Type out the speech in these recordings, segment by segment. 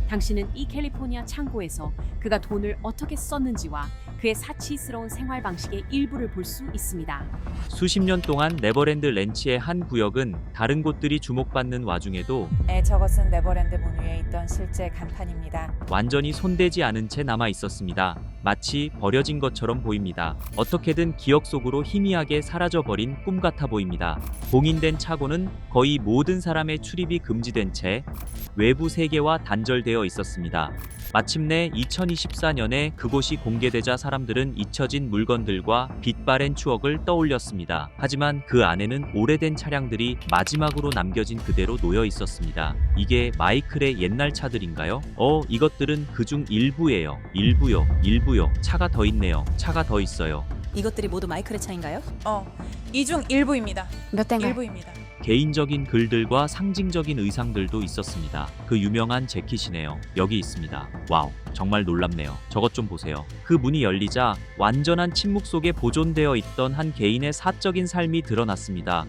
당신은 이 캘리포니아 창고에서 그가 돈을 어떻게 썼는지와 그의 사치스러운 생활 방식의 일부를 볼 수 있습니다. 수십 년 동안 네버랜드 랜치의 한 구역은 다른 곳들이 주목받는 와중에도 네, 저것은 네버랜드 문 위에 있던 실제 간판입니다. 완전히 손대지 않은 채 남아 있었습니다. 마치 버려진 것처럼 보입니다. 어떻게든 기억 속으로 희미하게 사라져버린 꿈 같아 보입니다. 봉인된 차고는 거의 모든 사람의 출입이 금지된 채 외부 세계와 단절되어 있었습니다. 마침내 2024년에 그곳이 공개되자 사람들은 잊혀진 물건들과 빛바랜 추억을 떠올렸습니다. 하지만 그 안에는 오래된 차량들이 마지막으로 남겨진 그대로 놓여 있었습니다. 이게 마이클의 옛날 차들인가요? 이것들은 그중 일부예요. 일부요. 차가 더 있네요. 차가 더 있어요. 이것들이 모두 마이클의 차인가요? 이 중 일부입니다. 몇 대인가요? 일부입니다. 개인적인 글들과 상징적인 의상들도 있었습니다. 그 유명한 재킷이네요. 여기 있습니다. 와우, 정말 놀랍네요. 저것 좀 보세요. 그 문이 열리자 완전한 침묵 속에 보존되어 있던 한 개인의 사적인 삶이 드러났습니다.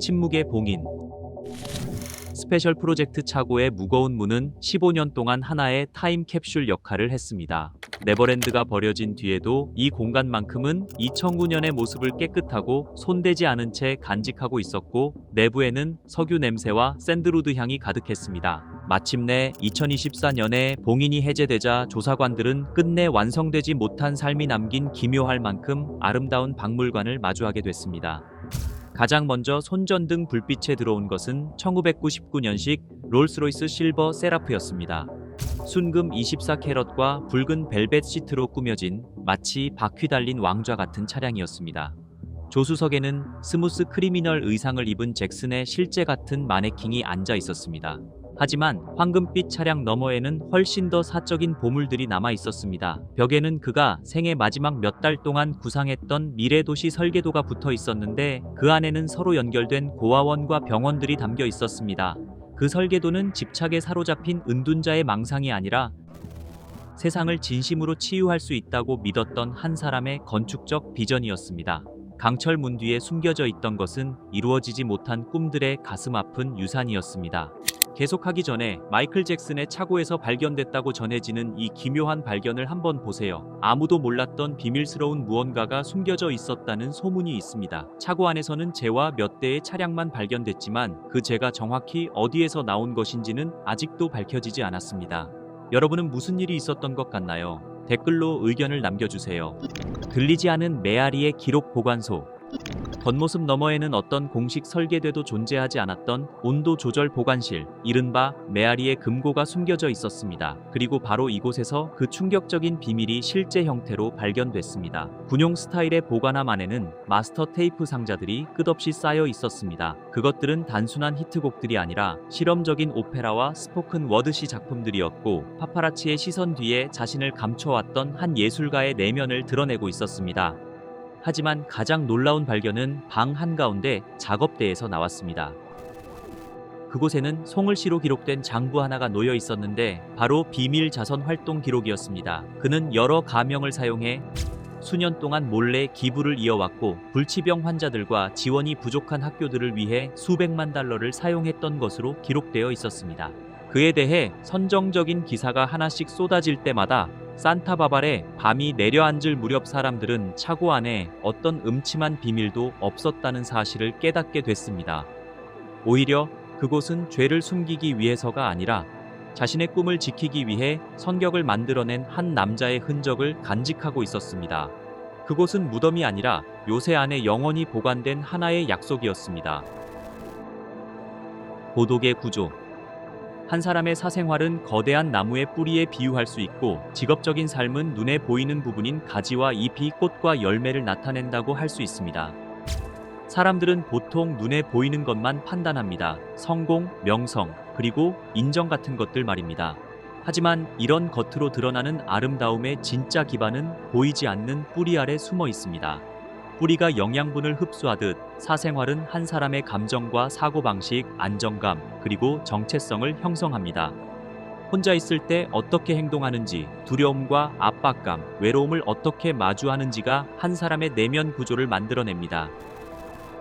침묵의 봉인. 스페셜 프로젝트 차고의 무거운 문은 15년 동안 하나의 타임캡슐 역할을 했습니다. 네버랜드가 버려진 뒤에도 이 공간만큼은 2009년의 모습을 깨끗하고 손대지 않은 채 간직하고 있었고, 내부에는 석유 냄새와 샌드우드 향이 가득했습니다. 마침내 2024년에 봉인이 해제되자 조사관들은 끝내 완성되지 못한 삶이 남긴 기묘할 만큼 아름다운 박물관을 마주하게 됐습니다. 가장 먼저 손전등 불빛에 들어온 것은 1999년식 롤스로이스 실버 세라프였습니다. 순금 24캐럿과 붉은 벨벳 시트로 꾸며진 마치 바퀴 달린 왕좌 같은 차량이었습니다. 조수석에는 스무스 크리미널 의상을 입은 잭슨의 실제 같은 마네킹이 앉아 있었습니다. 하지만 황금빛 차량 너머에는 훨씬 더 사적인 보물들이 남아 있었습니다. 벽에는 그가 생애 마지막 몇 달 동안 구상했던 미래도시 설계도가 붙어 있었는데, 그 안에는 서로 연결된 고아원과 병원들이 담겨 있었습니다. 그 설계도는 집착에 사로잡힌 은둔자의 망상이 아니라 세상을 진심으로 치유할 수 있다고 믿었던 한 사람의 건축적 비전이었습니다. 강철 문 뒤에 숨겨져 있던 것은 이루어지지 못한 꿈들의 가슴 아픈 유산이었습니다. 계속하기 전에 마이클 잭슨의 차고에서 발견됐다고 전해지는 이 기묘한 발견을 한번 보세요. 아무도 몰랐던 비밀스러운 무언가가 숨겨져 있었다는 소문이 있습니다. 차고 안에서는 재와 몇 대의 차량만 발견됐지만 그 재가 정확히 어디에서 나온 것인지는 아직도 밝혀지지 않았습니다. 여러분은 무슨 일이 있었던 것 같나요? 댓글로 의견을 남겨주세요. 들리지 않은 메아리의 기록 보관소. 겉모습 너머에는 어떤 공식 설계대도 존재하지 않았던 온도 조절 보관실, 이른바 메아리의 금고가 숨겨져 있었습니다. 그리고 바로 이곳에서 그 충격적인 비밀이 실제 형태로 발견됐습니다. 군용 스타일의 보관함 안에는 마스터 테이프 상자들이 끝없이 쌓여 있었습니다. 그것들은 단순한 히트곡들이 아니라 실험적인 오페라와 스포큰 워드시 작품들이었고, 파파라치의 시선 뒤에 자신을 감춰왔던 한 예술가의 내면을 드러내고 있었습니다. 하지만 가장 놀라운 발견은 방 한가운데 작업대에서 나왔습니다. 그곳에는 송을시로 기록된 장부 하나가 놓여 있었는데 바로 비밀 자선 활동 기록이었습니다. 그는 여러 가명을 사용해 수년 동안 몰래 기부를 이어왔고, 불치병 환자들과 지원이 부족한 학교들을 위해 수백만 달러를 사용했던 것으로 기록되어 있었습니다. 그에 대해 선정적인 기사가 하나씩 쏟아질 때마다 산타바바레 밤이 내려앉을 무렵 사람들은 차고 안에 어떤 음침한 비밀도 없었다는 사실을 깨닫게 됐습니다. 오히려 그곳은 죄를 숨기기 위해서가 아니라 자신의 꿈을 지키기 위해 성격을 만들어낸 한 남자의 흔적을 간직하고 있었습니다. 그곳은 무덤이 아니라 요새 안에 영원히 보관된 하나의 약속이었습니다. 고독의 구조. 한 사람의 사생활은 거대한 나무의 뿌리에 비유할 수 있고, 직업적인 삶은 눈에 보이는 부분인 가지와 잎이 꽃과 열매를 나타낸다고 할 수 있습니다. 사람들은 보통 눈에 보이는 것만 판단합니다. 성공, 명성, 그리고 인정 같은 것들 말입니다. 하지만 이런 겉으로 드러나는 아름다움의 진짜 기반은 보이지 않는 뿌리 아래 숨어 있습니다. 뿌리가 영양분을 흡수하듯 사생활은 한 사람의 감정과 사고방식, 안정감, 그리고 정체성을 형성합니다. 혼자 있을 때 어떻게 행동하는지, 두려움과 압박감, 외로움을 어떻게 마주하는지가 한 사람의 내면 구조를 만들어냅니다.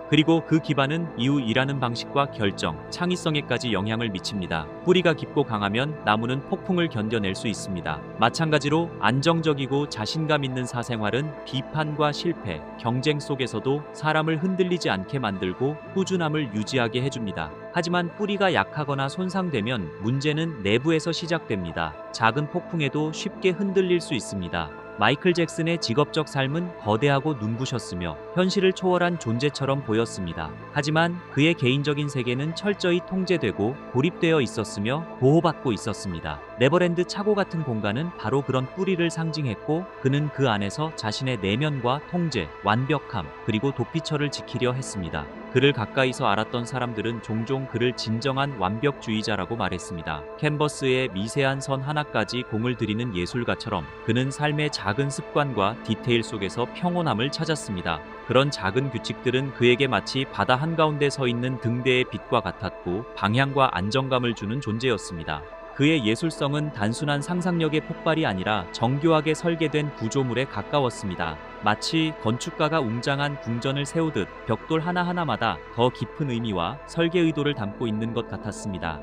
그리고 그 기반은 이후 일하는 방식과 결정, 창의성에까지 영향을 미칩니다. 뿌리가 깊고 강하면 나무는 폭풍을 견뎌낼 수 있습니다. 마찬가지로 안정적이고 자신감 있는 사생활은 비판과 실패, 경쟁 속에서도 사람을 흔들리지 않게 만들고 꾸준함을 유지하게 해줍니다. 하지만 뿌리가 약하거나 손상되면 문제는 내부에서 시작됩니다. 작은 폭풍에도 쉽게 흔들릴 수 있습니다. 마이클 잭슨의 직업적 삶은 거대하고 눈부셨으며 현실을 초월한 존재처럼 보였습니다. 하지만 그의 개인적인 세계는 철저히 통제되고 고립되어 있었으며 보호받고 있었습니다. 네버랜드 차고 같은 공간은 바로 그런 뿌리를 상징했고, 그는 그 안에서 자신의 내면과 통제, 완벽함, 그리고 도피처를 지키려 했습니다. 그를 가까이서 알았던 사람들은 종종 그를 진정한 완벽주의자라고 말했습니다. 캔버스의 미세한 선 하나까지 공을 들이는 예술가처럼 그는 삶의 작은 습관과 디테일 속에서 평온함을 찾았습니다. 그런 작은 규칙들은 그에게 마치 바다 한가운데 서 있는 등대의 빛과 같았고, 방향과 안정감을 주는 존재였습니다. 그의 예술성은 단순한 상상력의 폭발이 아니라 정교하게 설계된 구조물에 가까웠습니다. 마치 건축가가 웅장한 궁전을 세우듯 벽돌 하나하나마다 더 깊은 의미와 설계 의도를 담고 있는 것 같았습니다.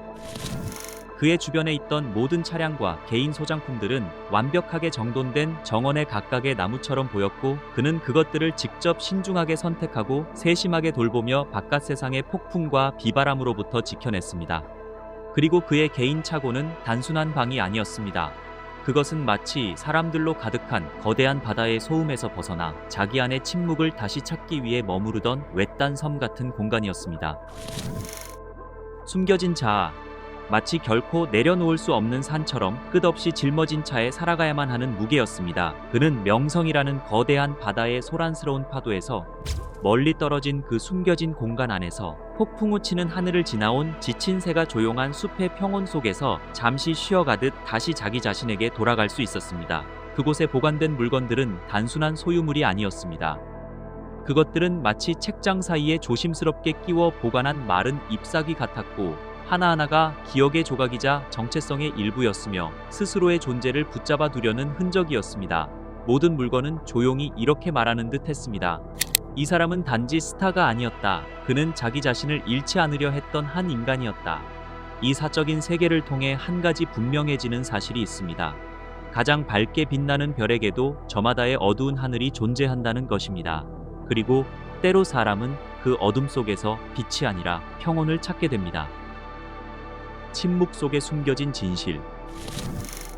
그의 주변에 있던 모든 차량과 개인 소장품들은 완벽하게 정돈된 정원의 각각의 나무처럼 보였고, 그는 그것들을 직접 신중하게 선택하고 세심하게 돌보며 바깥 세상의 폭풍과 비바람으로부터 지켜냈습니다. 그리고 그의 개인 차고는 단순한 방이 아니었습니다. 그것은 마치 사람들로 가득한 거대한 바다의 소음에서 벗어나 자기 안의 침묵을 다시 찾기 위해 머무르던 외딴 섬 같은 공간이었습니다. 숨겨진 자아, 마치 결코 내려놓을 수 없는 산처럼 끝없이 짊어진 차에 살아가야만 하는 무게였습니다. 그는 명성이라는 거대한 바다의 소란스러운 파도에서 멀리 떨어진 그 숨겨진 공간 안에서 폭풍우 치는 하늘을 지나온 지친 새가 조용한 숲의 평온 속에서 잠시 쉬어가듯 다시 자기 자신에게 돌아갈 수 있었습니다. 그곳에 보관된 물건들은 단순한 소유물이 아니었습니다. 그것들은 마치 책장 사이에 조심스럽게 끼워 보관한 마른 잎사귀 같았고, 하나하나가 기억의 조각이자 정체성의 일부였으며 스스로의 존재를 붙잡아 두려는 흔적이었습니다. 모든 물건은 조용히 이렇게 말하는 듯 했습니다. 이 사람은 단지 스타가 아니었다. 그는 자기 자신을 잃지 않으려 했던 한 인간이었다. 이 사적인 세계를 통해 한 가지 분명해지는 사실이 있습니다. 가장 밝게 빛나는 별에게도 저마다의 어두운 하늘이 존재한다는 것입니다. 그리고 때로 사람은 그 어둠 속에서 빛이 아니라 평온을 찾게 됩니다. 침묵 속에 숨겨진 진실.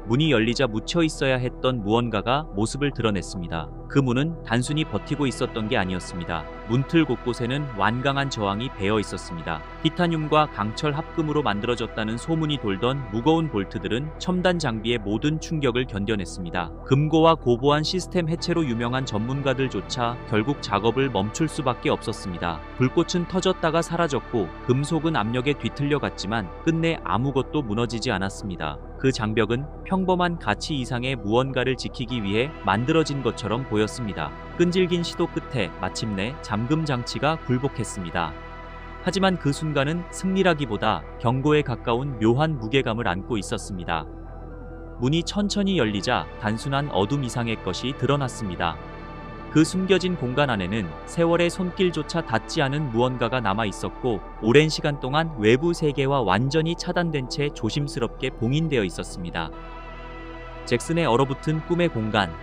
문이 열리자 묻혀 있어야 했던 무언가가 모습을 드러냈습니다. 그 문은 단순히 버티고 있었던 게 아니었습니다. 문틀 곳곳에는 완강한 저항이 배어 있었습니다. 티타늄과 강철 합금으로 만들어졌다는 소문이 돌던 무거운 볼트들은 첨단 장비의 모든 충격을 견뎌냈습니다. 금고와 고보안 시스템 해체로 유명한 전문가들조차 결국 작업을 멈출 수밖에 없었습니다. 불꽃은 터졌다가 사라졌고 금속은 압력에 뒤틀려 갔지만 끝내 아무것도 무너지지 않았습니다. 그 장벽은 평범한 가치 이상의 무언가를 지키기 위해 만들어진 것처럼 보였습니다. 끈질긴 시도 끝에 마침내 잠금 장치가 굴복했습니다. 하지만 그 순간은 승리라기보다 경고에 가까운 묘한 무게감을 안고 있었습니다. 문이 천천히 열리자 단순한 어둠 이상의 것이 드러났습니다. 그 숨겨진 공간 안에는 세월의 손길조차 닿지 않은 무언가가 남아 있었고, 오랜 시간 동안 외부 세계와 완전히 차단된 채 조심스럽게 봉인되어 있었습니다. 잭슨의 얼어붙은 꿈의 공간.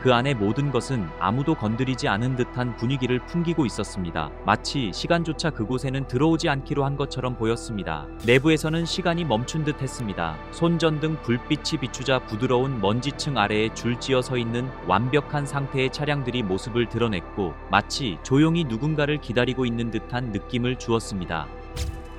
그 안의 모든 것은 아무도 건드리지 않은 듯한 분위기를 풍기고 있었습니다. 마치 시간조차 그곳에는 들어오지 않기로 한 것처럼 보였습니다. 내부에서는 시간이 멈춘 듯 했습니다. 손전등 불빛이 비추자 부드러운 먼지층 아래에 줄지어 서 있는 완벽한 상태의 차량들이 모습을 드러냈고, 마치 조용히 누군가를 기다리고 있는 듯한 느낌을 주었습니다.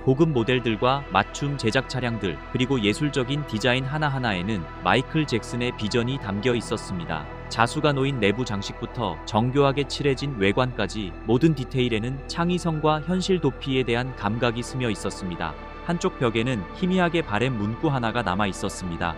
고급 모델들과 맞춤 제작 차량들, 그리고 예술적인 디자인 하나하나에는 마이클 잭슨의 비전이 담겨 있었습니다. 자수가 놓인 내부 장식부터 정교하게 칠해진 외관까지 모든 디테일에는 창의성과 현실 도피에 대한 감각이 스며 있었습니다. 한쪽 벽에는 희미하게 바랜 문구 하나가 남아 있었습니다.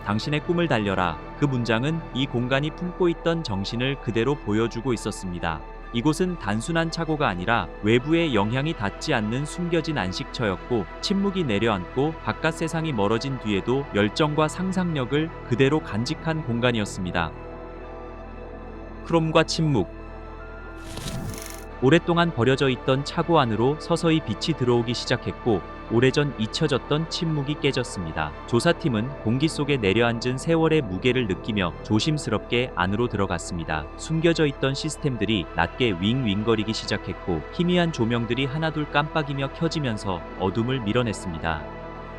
당신의 꿈을 달려라. 그 문장은 이 공간이 품고 있던 정신을 그대로 보여주고 있었습니다. 이곳은 단순한 차고가 아니라 외부의 영향이 닿지 않는 숨겨진 안식처였고, 침묵이 내려앉고 바깥 세상이 멀어진 뒤에도 열정과 상상력을 그대로 간직한 공간이었습니다. 크롬과 침묵. 오랫동안 버려져 있던 차고 안으로 서서히 빛이 들어오기 시작했고 오래전 잊혀졌던 침묵이 깨졌습니다. 조사팀은 공기 속에 내려앉은 세월의 무게를 느끼며 조심스럽게 안으로 들어갔습니다. 숨겨져 있던 시스템들이 낮게 윙윙거리기 시작했고 희미한 조명들이 하나둘 깜빡이며 켜지면서 어둠을 밀어냈습니다.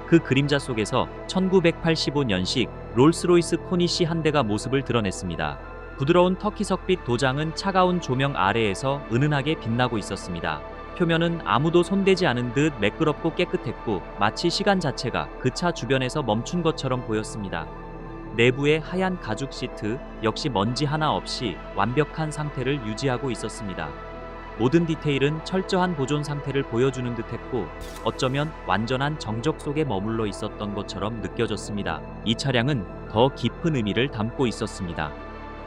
그 그림자 속에서 1985년식 롤스로이스 코니시 한 대가 모습을 드러냈습니다. 부드러운 터키석빛 도장은 차가운 조명 아래에서 은은하게 빛나고 있었습니다. 표면은 아무도 손대지 않은 듯 매끄럽고 깨끗했고 마치 시간 자체가 그 차 주변에서 멈춘 것처럼 보였습니다. 내부의 하얀 가죽 시트 역시 먼지 하나 없이 완벽한 상태를 유지하고 있었습니다. 모든 디테일은 철저한 보존 상태를 보여주는 듯했고 어쩌면 완전한 정적 속에 머물러 있었던 것처럼 느껴졌습니다. 이 차량은 더 깊은 의미를 담고 있었습니다.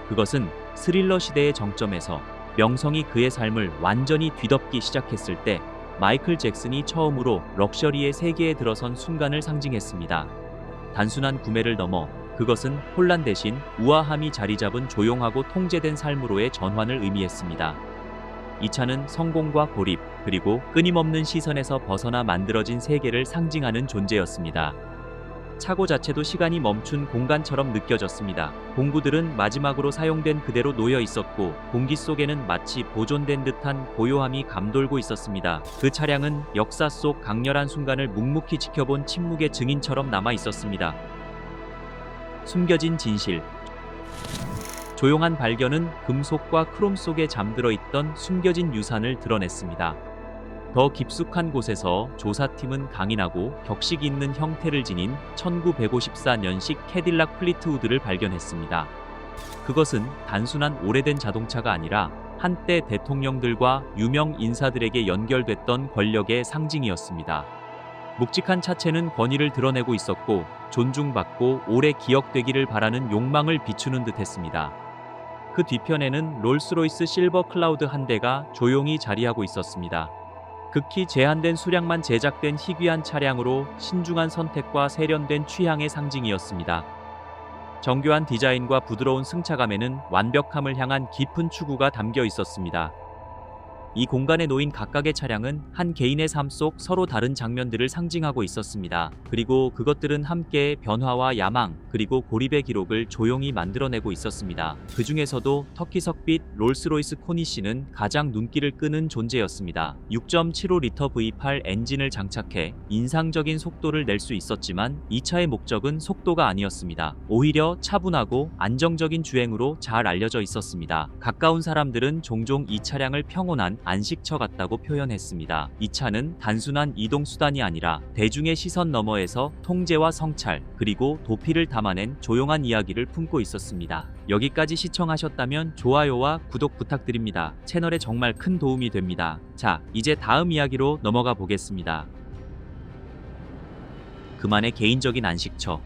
그것은 스릴러 시대의 정점에서 명성이 그의 삶을 완전히 뒤덮기 시작했을 때 마이클 잭슨이 처음으로 럭셔리의 세계에 들어선 순간을 상징했습니다. 단순한 구매를 넘어 그것은 혼란 대신 우아함이 자리잡은 조용하고 통제된 삶으로의 전환을 의미했습니다. 이 차는 성공과 고립, 그리고 끊임없는 시선에서 벗어나 만들어진 세계를 상징하는 존재였습니다. 차고 자체도 시간이 멈춘 공간처럼 느껴졌습니다. 공구들은 마지막으로 사용된 그대로 놓여 있었고 공기 속에는 마치 보존된 듯한 고요함이 감돌고 있었습니다. 그 차량은 역사 속 강렬한 순간을 묵묵히 지켜본 침묵의 증인처럼 남아 있었습니다. 숨겨진 진실. 조용한 발견은 금속과 크롬 속에 잠들어 있던 숨겨진 유산을 드러냈습니다. 더 깊숙한 곳에서 조사팀은 강인하고 격식 있는 형태를 지닌 1954년식 캐딜락 플리트우드를 발견했습니다. 그것은 단순한 오래된 자동차가 아니라 한때 대통령들과 유명 인사들에게 연결됐던 권력의 상징이었습니다. 묵직한 차체는 권위를 드러내고 있었고 존중받고 오래 기억되기를 바라는 욕망을 비추는 듯했습니다. 그 뒤편에는 롤스로이스 실버 클라우드 한 대가 조용히 자리하고 있었습니다. 극히 제한된 수량만 제작된 희귀한 차량으로 신중한 선택과 세련된 취향의 상징이었습니다. 정교한 디자인과 부드러운 승차감에는 완벽함을 향한 깊은 추구가 담겨 있었습니다. 이 공간에 놓인 각각의 차량은 한 개인의 삶 속 서로 다른 장면들을 상징하고 있었습니다. 그리고 그것들은 함께 변화와 야망, 그리고 고립의 기록을 조용히 만들어내고 있었습니다. 그 중에서도 터키석빛 롤스로이스 코니시는 가장 눈길을 끄는 존재였습니다. 6.75리터 V8 엔진을 장착해 인상적인 속도를 낼 수 있었지만 이 차의 목적은 속도가 아니었습니다. 오히려 차분하고 안정적인 주행으로 잘 알려져 있었습니다. 가까운 사람들은 종종 이 차량을 평온한 안식처 같다고 표현했습니다. 이 차는 단순한 이동 수단이 아니라 대중의 시선 너머에서 통제와 성찰, 그리고 도피를 담아낸 조용한 이야기를 품고 있었습니다. 여기까지 시청하셨다면 좋아요와 구독 부탁드립니다. 채널에 정말 큰 도움이 됩니다. 자, 이제 다음 이야기로 넘어가 보겠습니다. 그만의 개인적인 안식처.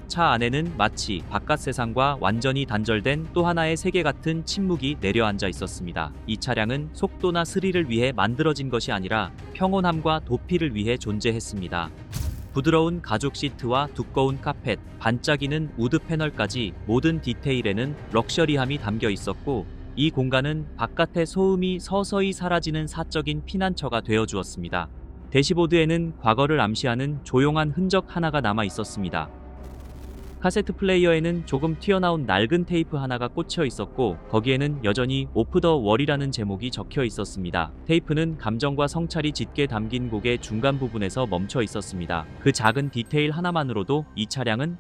차 안에는 마치 바깥 세상과 완전히 단절된 또 하나의 세계 같은 침묵이 내려앉아 있었습니다. 이 차량은 속도나 스릴을 위해 만들어진 것이 아니라 평온함과 도피를 위해 존재했습니다. 부드러운 가죽 시트와 두꺼운 카펫, 반짝이는 우드 패널까지 모든 디테일에는 럭셔리함이 담겨 있었고 이 공간은 바깥의 소음이 서서히 사라지는 사적인 피난처가 되어 주었습니다. 대시보드에는 과거를 암시하는 조용한 흔적 하나가 남아 있었습니다. 카세트 플레이어에는 조금 튀어나온 낡은 테이프 하나가 꽂혀 있었고 거기에는 여전히 오프 더 월이라는 제목이 적혀 있었습니다. 테이프는 감정과 성찰이 짙게 담긴 곡의 중간 부분에서 멈춰 있었습니다. 그 작은 디테일 하나만으로도 이 차량은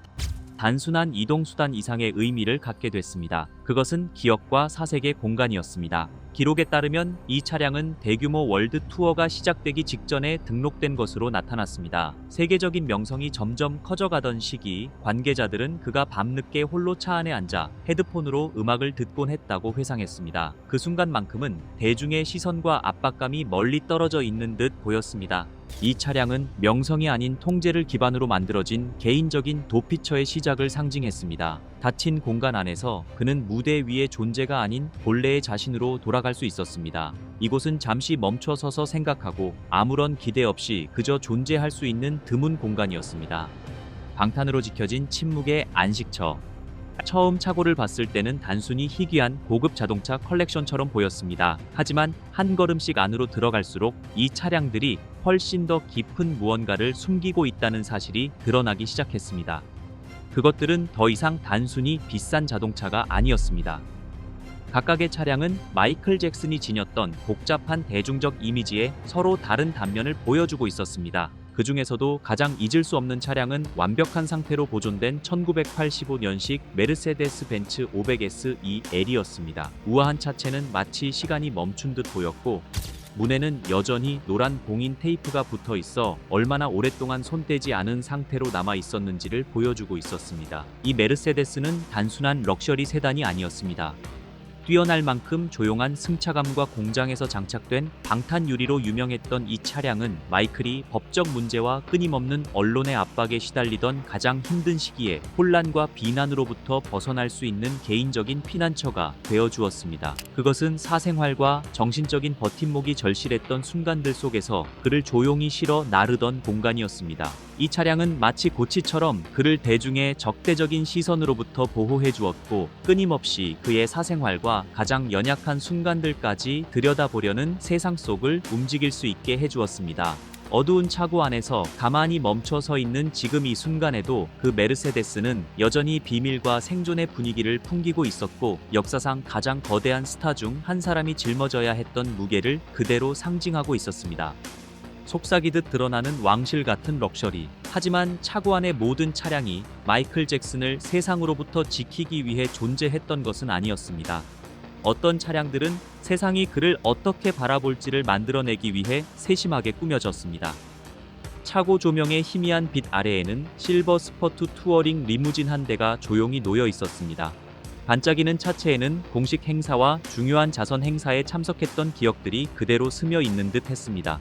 단순한 이동수단 이상의 의미를 갖게 됐습니다. 그것은 기억과 사색의 공간이었습니다. 기록에 따르면 이 차량은 대규모 월드 투어가 시작되기 직전에 등록된 것으로 나타났습니다. 세계적인 명성이 점점 커져가던 시기, 관계자들은 그가 밤늦게 홀로 차 안에 앉아 헤드폰으로 음악을 듣곤 했다고 회상했습니다. 그 순간만큼은 대중의 시선과 압박감이 멀리 떨어져 있는 듯 보였습니다. 이 차량은 명성이 아닌 통제를 기반으로 만들어진 개인적인 도피처의 시작을 상징했습니다. 닫힌 공간 안에서 그는 무대 위의 존재가 아닌 본래의 자신으로 돌아갈 수 있었습니다. 이곳은 잠시 멈춰 서서 생각하고 아무런 기대 없이 그저 존재할 수 있는 드문 공간이었습니다. 방탄으로 지켜진 침묵의 안식처. 처음 차고를 봤을 때는 단순히 희귀한 고급 자동차 컬렉션처럼 보였습니다. 하지만 한 걸음씩 안으로 들어갈수록 이 차량들이 훨씬 더 깊은 무언가를 숨기고 있다는 사실이 드러나기 시작했습니다. 그것들은 더 이상 단순히 비싼 자동차가 아니었습니다. 각각의 차량은 마이클 잭슨이 지녔던 복잡한 대중적 이미지의 서로 다른 단면을 보여주고 있었습니다. 그 중에서도 가장 잊을 수 없는 차량은 완벽한 상태로 보존된 1985년식 메르세데스 벤츠 500S EL이었습니다. 우아한 차체는 마치 시간이 멈춘 듯 보였고, 문에는 여전히 노란 봉인 테이프가 붙어 있어 얼마나 오랫동안 손대지 않은 상태로 남아 있었는지를 보여주고 있었습니다. 이 메르세데스는 단순한 럭셔리 세단이 아니었습니다. 뛰어날 만큼 조용한 승차감과 공장에서 장착된 방탄 유리로 유명했던 이 차량은 마이클이 법적 문제와 끊임없는 언론의 압박에 시달리던 가장 힘든 시기에 혼란과 비난으로부터 벗어날 수 있는 개인적인 피난처가 되어 주었습니다. 그것은 사생활과 정신적인 버팀목이 절실했던 순간들 속에서 그를 조용히 실어 나르던 공간이었습니다. 이 차량은 마치 고치처럼 그를 대중의 적대적인 시선으로부터 보호해 주었고, 끊임없이 그의 사생활과 가장 연약한 순간들까지 들여다보려는 세상 속을 움직일 수 있게 해 주었습니다. 어두운 차고 안에서 가만히 멈춰 서 있는 지금 이 순간에도 그 메르세데스는 여전히 비밀과 생존의 분위기를 풍기고 있었고, 역사상 가장 거대한 스타 중 한 사람이 짊어져야 했던 무게를 그대로 상징하고 있었습니다. 속삭이듯 드러나는 왕실 같은 럭셔리. 하지만 차고 안의 모든 차량이 마이클 잭슨을 세상으로부터 지키기 위해 존재했던 것은 아니었습니다. 어떤 차량들은 세상이 그를 어떻게 바라볼지를 만들어내기 위해 세심하게 꾸며졌습니다. 차고 조명의 희미한 빛 아래에는 실버 스퍼트 투어링 리무진 한 대가 조용히 놓여 있었습니다. 반짝이는 차체에는 공식 행사와 중요한 자선 행사에 참석했던 기억들이 그대로 스며 있는 듯 했습니다.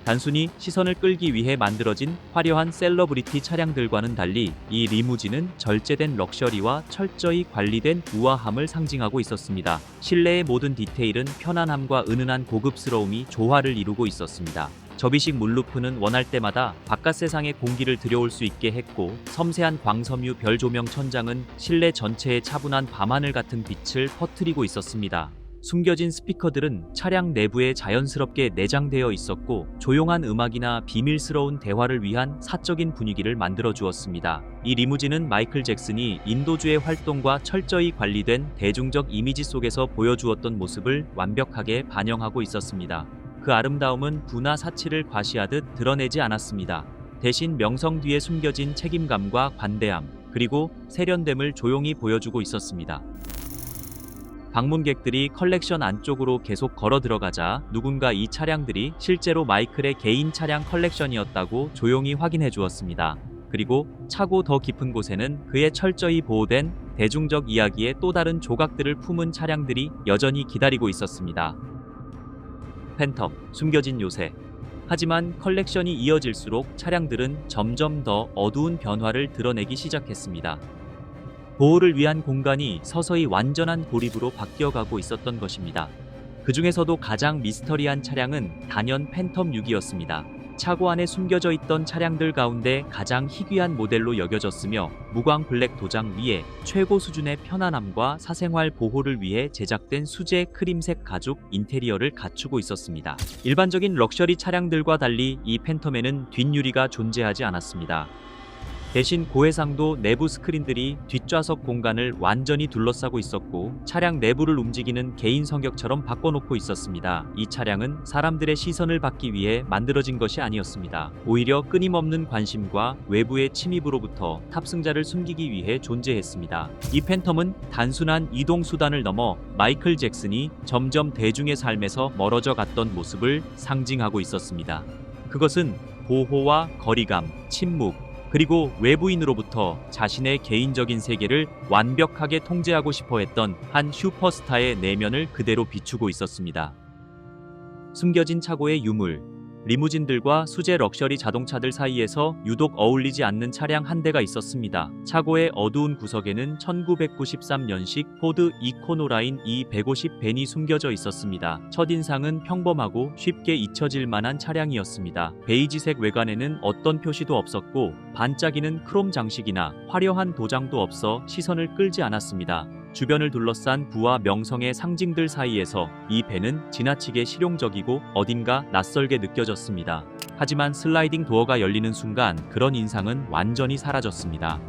단순히 시선을 끌기 위해 만들어진 화려한 셀러브리티 차량들과는 달리 이 리무진은 절제된 럭셔리와 철저히 관리된 우아함을 상징하고 있었습니다. 실내의 모든 디테일은 편안함과 은은한 고급스러움이 조화를 이루고 있었습니다. 접이식 문루프는 원할 때마다 바깥 세상의 공기를 들여올 수 있게 했고, 섬세한 광섬유 별 조명 천장은 실내 전체에 차분한 밤하늘 같은 빛을 퍼뜨리고 있었습니다. 숨겨진 스피커들은 차량 내부에 자연스럽게 내장되어 있었고, 조용한 음악이나 비밀스러운 대화를 위한 사적인 분위기를 만들어 주었습니다. 이 리무진은 마이클 잭슨이 인도주의 활동과 철저히 관리된 대중적 이미지 속에서 보여주었던 모습을 완벽하게 반영하고 있었습니다. 그 아름다움은 부나 사치를 과시하듯 드러내지 않았습니다. 대신 명성 뒤에 숨겨진 책임감과 관대함, 그리고 세련됨을 조용히 보여주고 있었습니다. 방문객들이 컬렉션 안쪽으로 계속 걸어 들어가자 누군가 이 차량들이 실제로 마이클의 개인 차량 컬렉션이었다고 조용히 확인해 주었습니다. 그리고 차고 더 깊은 곳에는 그의 철저히 보호된 대중적 이야기의 또 다른 조각들을 품은 차량들이 여전히 기다리고 있었습니다. 팬텀, 숨겨진 요새. 하지만 컬렉션이 이어질수록 차량들은 점점 더 어두운 변화를 드러내기 시작했습니다. 보호를 위한 공간이 서서히 완전한 고립으로 바뀌어가고 있었던 것입니다. 그 중에서도 가장 미스터리한 차량은 단연 팬텀 6이었습니다. 차고 안에 숨겨져 있던 차량들 가운데 가장 희귀한 모델로 여겨졌으며, 무광 블랙 도장 위에 최고 수준의 편안함과 사생활 보호를 위해 제작된 수제 크림색 가죽 인테리어를 갖추고 있었습니다. 일반적인 럭셔리 차량들과 달리 이 팬텀에는 뒷유리가 존재하지 않았습니다. 대신 고해상도 내부 스크린들이 뒷좌석 공간을 완전히 둘러싸고 있었고, 차량 내부를 움직이는 개인 성격처럼 바꿔놓고 있었습니다. 이 차량은 사람들의 시선을 받기 위해 만들어진 것이 아니었습니다. 오히려 끊임없는 관심과 외부의 침입으로부터 탑승자를 숨기기 위해 존재했습니다. 이 팬텀은 단순한 이동 수단을 넘어 마이클 잭슨이 점점 대중의 삶에서 멀어져 갔던 모습을 상징하고 있었습니다. 그것은 보호와 거리감, 침묵, 그리고 외부인으로부터 자신의 개인적인 세계를 완벽하게 통제하고 싶어 했던 한 슈퍼스타의 내면을 그대로 비추고 있었습니다. 숨겨진 차고의 유물. 리무진들과 수제 럭셔리 자동차들 사이에서 유독 어울리지 않는 차량 한 대가 있었습니다. 차고의 어두운 구석에는 1993년식 포드 이코노라인 E150 벤이 숨겨져 있었습니다. 첫인상은 평범하고 쉽게 잊혀질 만한 차량이었습니다. 베이지색 외관에는 어떤 표시도 없었고 반짝이는 크롬 장식이나 화려한 도장도 없어 시선을 끌지 않았습니다. 주변을 둘러싼 부와 명성의 상징들 사이에서 이 벤은 지나치게 실용적이고 어딘가 낯설게 느껴졌습니다. 하지만 슬라이딩 도어가 열리는 순간 그런 인상은 완전히 사라졌습니다.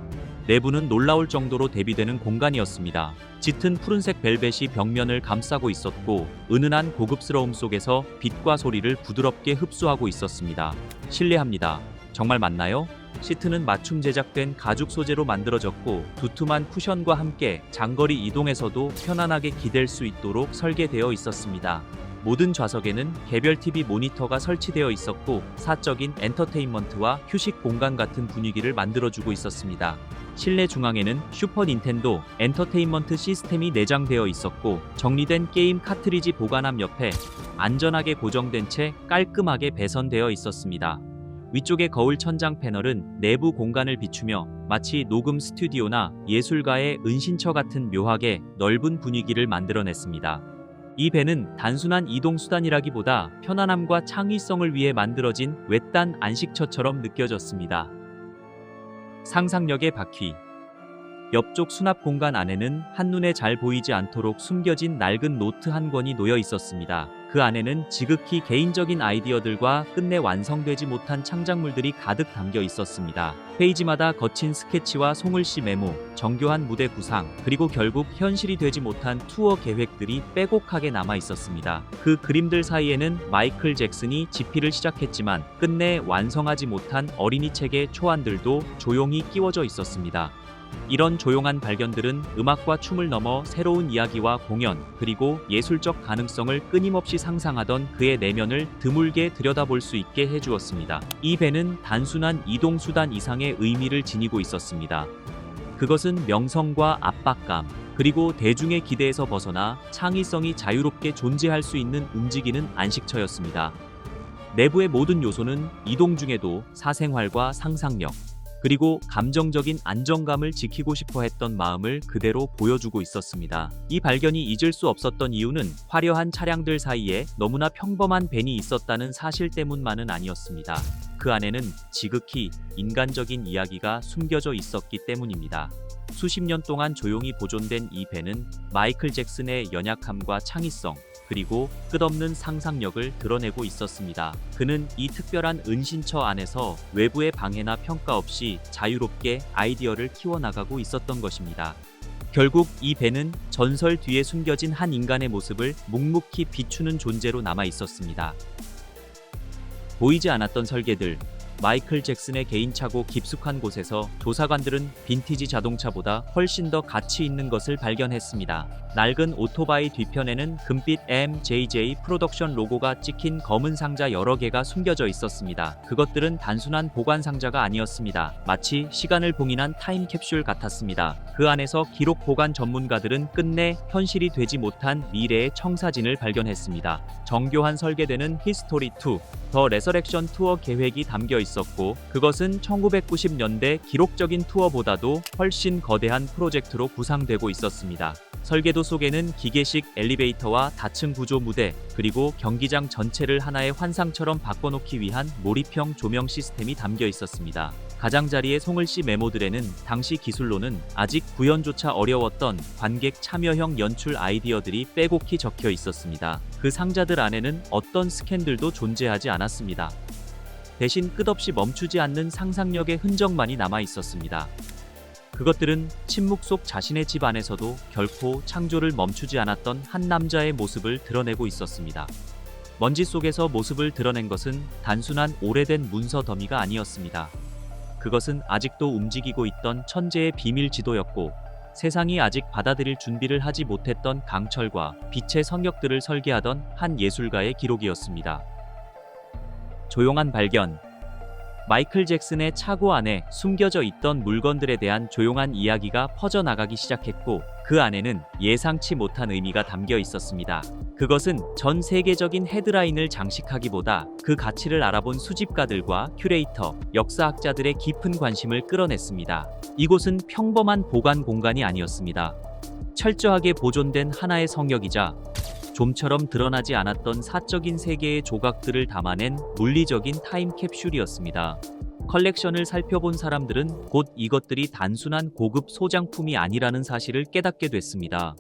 내부는 놀라울 정도로 대비되는 공간이었습니다. 짙은 푸른색 벨벳이 벽면을 감싸고 있었고 은은한 고급스러움 속에서 빛과 소리를 부드럽게 흡수하고 있었습니다. 실례합니다. 정말 맞나요? 시트는 맞춤 제작된 가죽 소재로 만들어졌고 두툼한 쿠션과 함께 장거리 이동에서도 편안하게 기댈 수 있도록 설계되어 있었습니다. 모든 좌석에는 개별 TV 모니터가 설치되어 있었고 사적인 엔터테인먼트와 휴식 공간 같은 분위기를 만들어주고 있었습니다. 실내 중앙에는 슈퍼 닌텐도 엔터테인먼트 시스템이 내장되어 있었고 정리된 게임 카트리지 보관함 옆에 안전하게 고정된 채 깔끔하게 배선되어 있었습니다. 위쪽의 거울 천장 패널은 내부 공간을 비추며 마치 녹음 스튜디오나 예술가의 은신처 같은 묘하게 넓은 분위기를 만들어냈습니다. 이 벤은 단순한 이동수단이라기보다 편안함과 창의성을 위해 만들어진 외딴 안식처처럼 느껴졌습니다. 상상력의 바퀴. 옆쪽 수납 공간 안에는 한눈에 잘 보이지 않도록 숨겨진 낡은 노트 한 권이 놓여 있었습니다. 그 안에는 지극히 개인적인 아이디어들과 끝내 완성되지 못한 창작물들이 가득 담겨 있었습니다. 페이지마다 거친 스케치와 송글씨 메모, 정교한 무대 구상, 그리고 결국 현실이 되지 못한 투어 계획들이 빼곡하게 남아 있었습니다. 그 그림들 사이에는 마이클 잭슨이 집필을 시작했지만 끝내 완성하지 못한 어린이 책의 초안들도 조용히 끼워져 있었습니다. 이런 조용한 발견들은 음악과 춤을 넘어 새로운 이야기와 공연, 그리고 예술적 가능성을 끊임없이 상상하던 그의 내면을 드물게 들여다볼 수 있게 해주었습니다. 이 벤은 단순한 이동수단 이상의 의미를 지니고 있었습니다. 그것은 명성과 압박감, 그리고 대중의 기대에서 벗어나 창의성이 자유롭게 존재할 수 있는 움직이는 안식처였습니다. 내부의 모든 요소는 이동 중에도 사생활과 상상력, 그리고 감정적인 안정감을 지키고 싶어 했던 마음을 그대로 보여주고 있었습니다. 이 발견이 잊을 수 없었던 이유는 화려한 차량들 사이에 너무나 평범한 벤이 있었다는 사실 때문만은 아니었습니다. 그 안에는 지극히 인간적인 이야기가 숨겨져 있었기 때문입니다. 수십 년 동안 조용히 보존된 이 벤은 마이클 잭슨의 연약함과 창의성, 그리고 끝없는 상상력을 드러내고 있었습니다. 그는 이 특별한 은신처 안에서 외부의 방해나 평가 없이 자유롭게 아이디어를 키워나가고 있었던 것입니다. 결국 이 벤은 전설 뒤에 숨겨진 한 인간의 모습을 묵묵히 비추는 존재로 남아 있었습니다. 보이지 않았던 설계들. 마이클 잭슨의 개인차고 깊숙한 곳에서 조사관들은 빈티지 자동차보다 훨씬 더 가치 있는 것을 발견했습니다. 낡은 오토바이 뒤편에는 금빛 MJJ 프로덕션 로고가 찍힌 검은 상자 여러 개가 숨겨져 있었습니다. 그것들은 단순한 보관 상자가 아니었습니다. 마치 시간을 봉인한 타임캡슐 같았습니다. 그 안에서 기록 보관 전문가들은 끝내 현실이 되지 못한 미래의 청사진을 발견했습니다. 정교한 설계되는 히스토리2, 더 레서렉션 투어 계획이 담겨 있었고 그것은 1990년대 기록적인 투어보다도 훨씬 거대한 프로젝트로 구상되고 있었습니다. 설계도 속에는 기계식 엘리베이터와 다층 구조 무대, 그리고 경기장 전체를 하나의 환상처럼 바꿔놓기 위한 몰입형 조명 시스템이 담겨 있었습니다. 가장자리의 송글씨 메모들에는 당시 기술로는 아직 구현조차 어려웠던 관객 참여형 연출 아이디어들이 빼곡히 적혀 있었습니다. 그 상자들 안에는 어떤 스캔들도 존재하지 않았습니다. 대신 끝없이 멈추지 않는 상상력의 흔적만이 남아 있었습니다. 그것들은 침묵 속 자신의 집 안에서도 결코 창조를 멈추지 않았던 한 남자의 모습을 드러내고 있었습니다. 먼지 속에서 모습을 드러낸 것은 단순한 오래된 문서 더미가 아니었습니다. 그것은 아직도 움직이고 있던 천재의 비밀 지도였고 세상이 아직 받아들일 준비를 하지 못했던 강철과 빛의 성역들을 설계하던 한 예술가의 기록이었습니다. 조용한 발견. 마이클 잭슨의 차고 안에 숨겨져 있던 물건들에 대한 조용한 이야기가 퍼져나가기 시작했고, 그 안에는 예상치 못한 의미가 담겨 있었습니다. 그것은 전 세계적인 헤드라인을 장식하기보다 그 가치를 알아본 수집가들과 큐레이터, 역사학자들의 깊은 관심을 끌어냈습니다. 이곳은 평범한 보관 공간이 아니었습니다. 철저하게 보존된 하나의 성역이자 좀처럼 드러나지 않았던 사적인 세계의 조각들을 담아낸 물리적인 타임캡슐이었습니다. 컬렉션을 살펴본 사람들은 곧 이것들이 단순한 고급 소장품이 아니라는 사실을 깨닫게 됐습니다.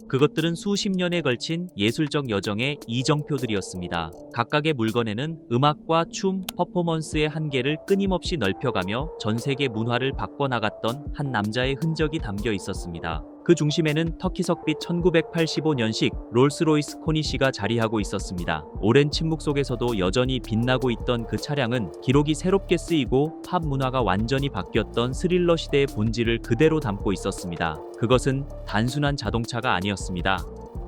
그것들은 수십 년에 걸친 예술적 여정의 이정표들이었습니다. 각각의 물건에는 음악과 춤, 퍼포먼스의 한계를 끊임없이 넓혀가며 전 세계 문화를 바꿔나갔던 한 남자의 흔적이 담겨 있었습니다. 그 중심에는 터키석빛 1985년식 롤스로이스 코니시가 자리하고 있었습니다. 오랜 침묵 속에서도 여전히 빛나고 있던 그 차량은 기록이 새롭게 쓰이고 팝 문화가 완전히 바뀌었던 스릴러 시대의 본질을 그대로 담고 있었습니다. 그것은 단순한 자동차가 아니었습니다.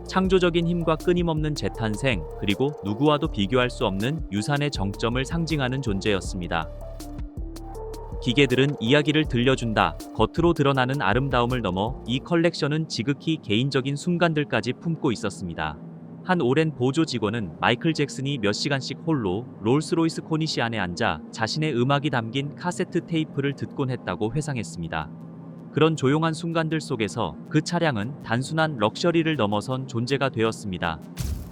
창조적인 힘과 끊임없는 재탄생, 그리고 누구와도 비교할 수 없는 유산의 정점을 상징하는 존재였습니다. 기계들은 이야기를 들려준다. 겉으로 드러나는 아름다움을 넘어 이 컬렉션은 지극히 개인적인 순간들까지 품고 있었습니다. 한 오랜 보조 직원은 마이클 잭슨이 몇 시간씩 홀로 롤스로이스 코니시 안에 앉아 자신의 음악이 담긴 카세트 테이프를 듣곤 했다고 회상했습니다. 그런 조용한 순간들 속에서 그 차량은 단순한 럭셔리를 넘어선 존재가 되었습니다.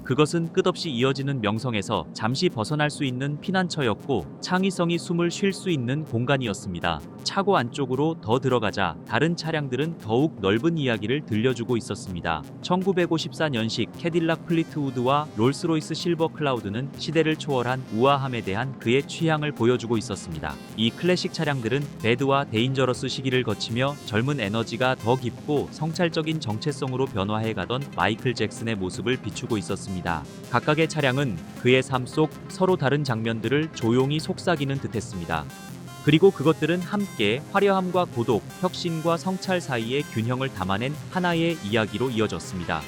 그것은 끝없이 이어지는 명성에서 잠시 벗어날 수 있는 피난처였고, 창의성이 숨을 쉴 수 있는 공간이었습니다. 차고 안쪽으로 더 들어가자 다른 차량들은 더욱 넓은 이야기를 들려주고 있었습니다. 1954년식 캐딜락 플리트우드와 롤스로이스 실버 클라우드는 시대를 초월한 우아함에 대한 그의 취향을 보여주고 있었습니다. 이 클래식 차량들은 배드와 데인저러스 시기를 거치며 젊은 에너지가 더 깊고 성찰적인 정체성으로 변화해가던 마이클 잭슨의 모습을 비추고 있었습니다. 각각의 차량은 그의 삶 속 서로 다른 장면들을 조용히 속삭이는 듯했습니다. 그리고 그것들은 함께 화려함과 고독, 혁신과 성찰 사이의 균형을 담아낸 하나의 이야기로 이어졌습니다.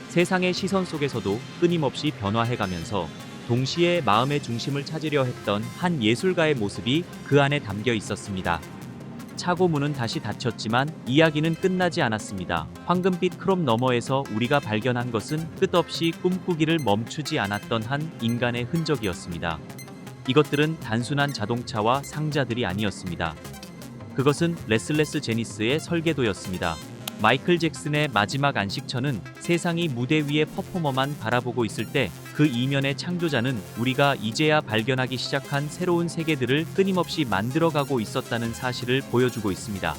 세상의 시선 속에서도 끊임없이 변화해가면서 동시에 마음의 중심을 찾으려 했던 한 예술가의 모습이 그 안에 담겨 있었습니다. 차고 문은 다시 닫혔지만 이야기는 끝나지 않았습니다. 황금빛 크롬 너머에서 우리가 발견한 것은 끝없이 꿈꾸기를 멈추지 않았던 한 인간의 흔적이었습니다. 이것들은 단순한 자동차와 상자들이 아니었습니다. 그것은 레슬레스 제니스의 설계도였습니다. 마이클 잭슨의 마지막 안식처는 세상이 무대 위의 퍼포머만 바라보고 있을 때 그 이면의 창조자는 우리가 이제야 발견하기 시작한 새로운 세계들을 끊임없이 만들어가고 있었다는 사실을 보여주고 있습니다.